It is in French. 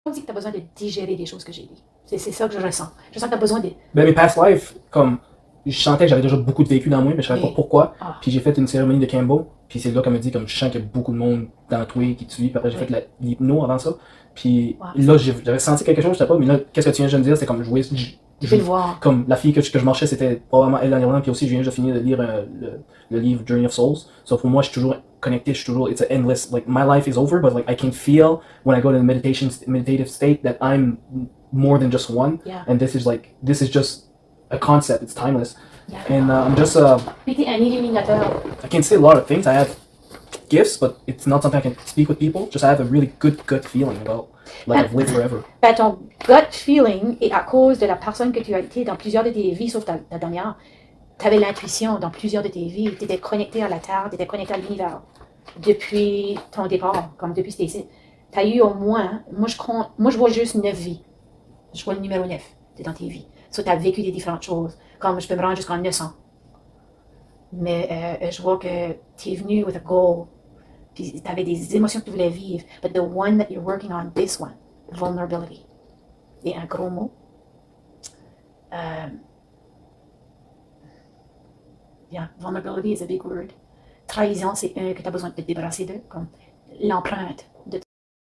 On dit que tu as besoin de digérer des choses que j'ai dit. C'est ça que je ressens. Je sens que tu as besoin de. Ben, mes past life, comme, je sentais que j'avais déjà beaucoup de vécu dans moi, mais je savais pas Mais, pourquoi. ah, Puis j'ai fait une cérémonie de Campbell, puis c'est là qu'elle me dit, comme, je sens qu'il y a beaucoup de monde dans toi qui te suit. Puis après, j'ai oui. fait l'hypno avant ça. Puis Wow, là, j'avais senti quelque chose, je sais pas, mais là, qu'est-ce que tu viens de me dire, c'est comme jouer, tu peux le voir. comme la fille que je marchais, c'était probablement elle en Irlande, puis aussi, je viens de finir de lire le livre Journey of Souls. So pour moi, je suis toujours connecté, je suis toujours, it's a endless, like, my life is over, but like, I can feel when I go to the meditative state that I'm more than just one. Yeah. And this is just a concept, it's timeless. Yeah. And I'm just, Puis t'es un illuminateur. I can say a lot of things. I have gifts, but it's not something I can speak with people. Just I have a really good gut feeling about, like, I've lived forever. Ben, ton gut feeling est à cause de la personne que tu as été dans plusieurs de tes vies, sauf ta dernière. Tu avais l'intuition dans plusieurs de tes vies. Tu étais connecté à la Terre, tu étais connecté à l'univers. Depuis ton départ, comme depuis que tu ici. Tu as eu au moins, moi je vois juste 9 vies. Je vois le numéro 9 dans tes vies. So, tu as vécu des différentes choses. Comme je peux me rendre jusqu'en 900. Mais je vois que tu es venu with a goal. Puis tu avais des émotions que tu voulais vivre. But the one that you're working on, this one, vulnerability. Et un gros mot. Yeah, vulnerability is a big word. Trahison, c'est un que tu as besoin de te débarrasser de, comme l'empreinte de